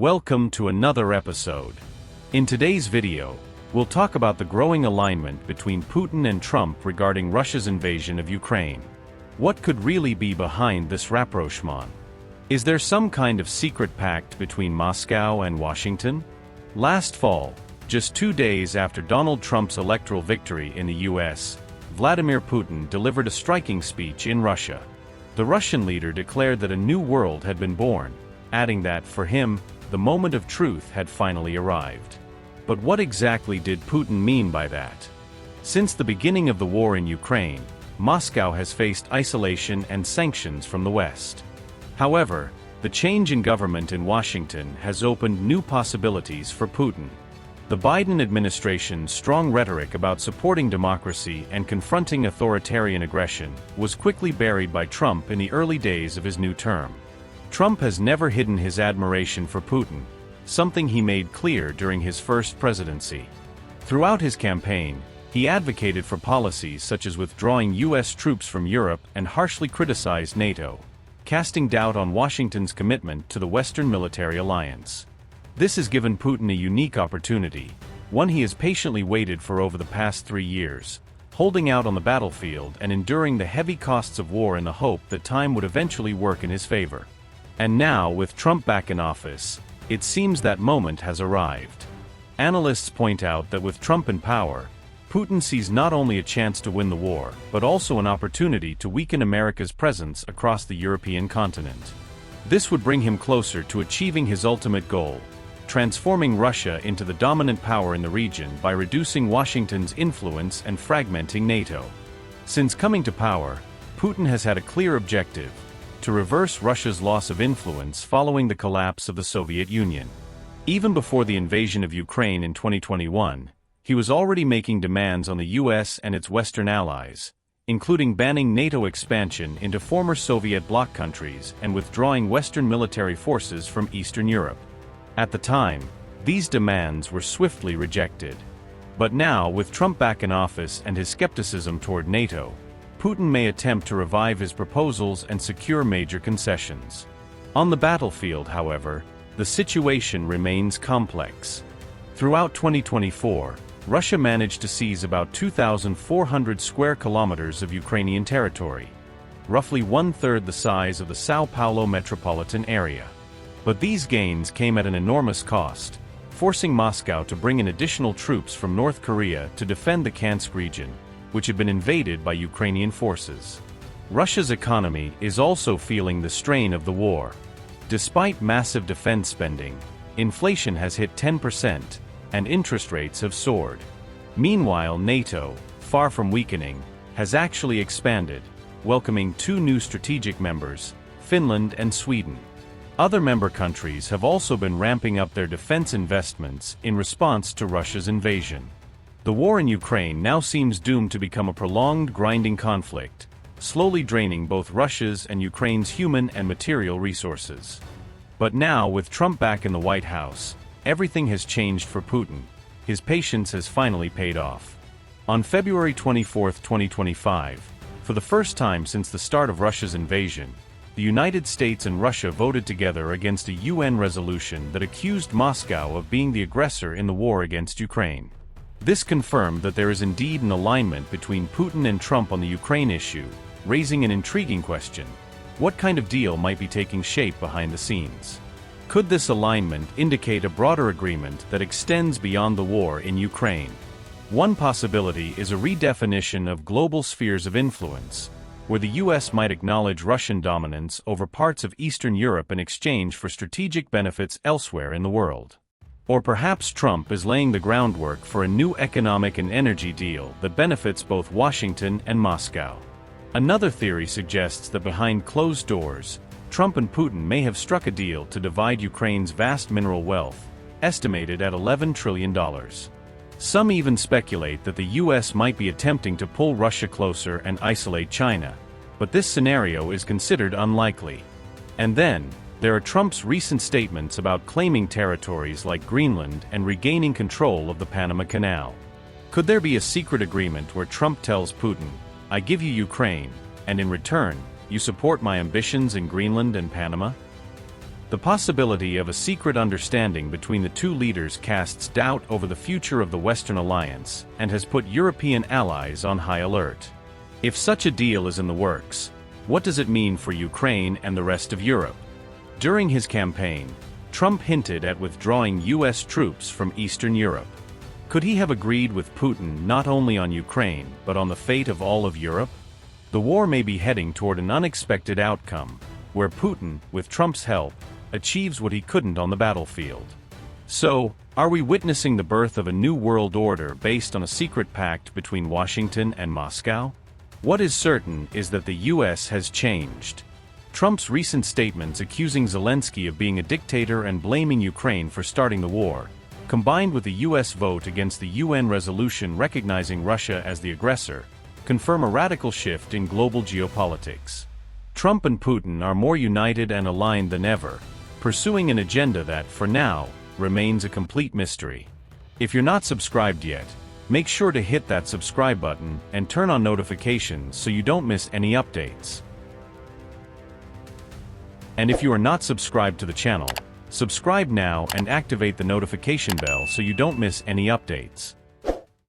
Welcome to another episode. In today's video, we'll talk about the growing alignment between Putin and Trump regarding Russia's invasion of Ukraine. What could really be behind this rapprochement? Is there some kind of secret pact between Moscow and Washington? Last fall, just 2 days after Donald Trump's electoral victory in the US, Vladimir Putin delivered a striking speech in Russia. The Russian leader declared that a new world had been born, adding that, for him, the moment of truth had finally arrived. But what exactly did Putin mean by that? Since the beginning of the war in Ukraine, Moscow has faced isolation and sanctions from the West. However, the change in government in Washington has opened new possibilities for Putin. The Biden administration's strong rhetoric about supporting democracy and confronting authoritarian aggression was quickly buried by Trump in the early days of his new term. Trump has never hidden his admiration for Putin, something he made clear during his first presidency. Throughout his campaign, he advocated for policies such as withdrawing U.S. troops from Europe and harshly criticized NATO, casting doubt on Washington's commitment to the Western military alliance. This has given Putin a unique opportunity, one he has patiently waited for over the past 3 years, holding out on the battlefield and enduring the heavy costs of war in the hope that time would eventually work in his favor. And now, with Trump back in office, it seems that moment has arrived. Analysts point out that with Trump in power, Putin sees not only a chance to win the war, but also an opportunity to weaken America's presence across the European continent. This would bring him closer to achieving his ultimate goal, transforming Russia into the dominant power in the region by reducing Washington's influence and fragmenting NATO. Since coming to power, Putin has had a clear objective: to reverse Russia's loss of influence following the collapse of the Soviet Union. Even before the invasion of Ukraine in 2021, he was already making demands on the US and its Western allies, including banning NATO expansion into former Soviet bloc countries and withdrawing Western military forces from Eastern Europe. At the time, these demands were swiftly rejected. But now, with Trump back in office and his skepticism toward NATO, Putin may attempt to revive his proposals and secure major concessions. On the battlefield, however, the situation remains complex. Throughout 2024, Russia managed to seize about 2,400 square kilometers of Ukrainian territory, roughly one-third the size of the São Paulo metropolitan area. But these gains came at an enormous cost, forcing Moscow to bring in additional troops from North Korea to defend the Kansk region, which had been invaded by Ukrainian forces. Russia's economy is also feeling the strain of the war. Despite massive defense spending, inflation has hit 10%, and interest rates have soared. Meanwhile, NATO, far from weakening, has actually expanded, welcoming 2 new strategic members, Finland and Sweden. Other member countries have also been ramping up their defense investments in response to Russia's invasion. The war in Ukraine now seems doomed to become a prolonged, grinding conflict, slowly draining both Russia's and Ukraine's human and material resources. But now, with Trump back in the White House, everything has changed for Putin. His patience has finally paid off. On February 24, 2025, for the first time since the start of Russia's invasion, the United States and Russia voted together against a UN resolution that accused Moscow of being the aggressor in the war against Ukraine. This confirmed that there is indeed an alignment between Putin and Trump on the Ukraine issue, raising an intriguing question: what kind of deal might be taking shape behind the scenes? Could this alignment indicate a broader agreement that extends beyond the war in Ukraine? One possibility is a redefinition of global spheres of influence, where the US might acknowledge Russian dominance over parts of Eastern Europe in exchange for strategic benefits elsewhere in the world. Or perhaps Trump is laying the groundwork for a new economic and energy deal that benefits both Washington and Moscow. Another theory suggests that behind closed doors, Trump and Putin may have struck a deal to divide Ukraine's vast mineral wealth, estimated at $11 trillion. Some even speculate that the US might be attempting to pull Russia closer and isolate China, but this scenario is considered unlikely. And then, there are Trump's recent statements about claiming territories like Greenland and regaining control of the Panama Canal. Could there be a secret agreement where Trump tells Putin, "I give you Ukraine, and in return, you support my ambitions in Greenland and Panama"? The possibility of a secret understanding between the two leaders casts doubt over the future of the Western alliance and has put European allies on high alert. If such a deal is in the works, what does it mean for Ukraine and the rest of Europe? During his campaign, Trump hinted at withdrawing U.S. troops from Eastern Europe. Could he have agreed with Putin not only on Ukraine but on the fate of all of Europe? The war may be heading toward an unexpected outcome, where Putin, with Trump's help, achieves what he couldn't on the battlefield. So, are we witnessing the birth of a new world order based on a secret pact between Washington and Moscow? What is certain is that the U.S. has changed. Trump's recent statements accusing Zelensky of being a dictator and blaming Ukraine for starting the war, combined with the U.S. vote against the UN resolution recognizing Russia as the aggressor, confirm a radical shift in global geopolitics. Trump and Putin are more united and aligned than ever, pursuing an agenda that, for now, remains a complete mystery. If you're not subscribed yet, make sure to hit that subscribe button and turn on notifications so you don't miss any updates. And if you are not subscribed to the channel, subscribe now and activate the notification bell so you don't miss any updates.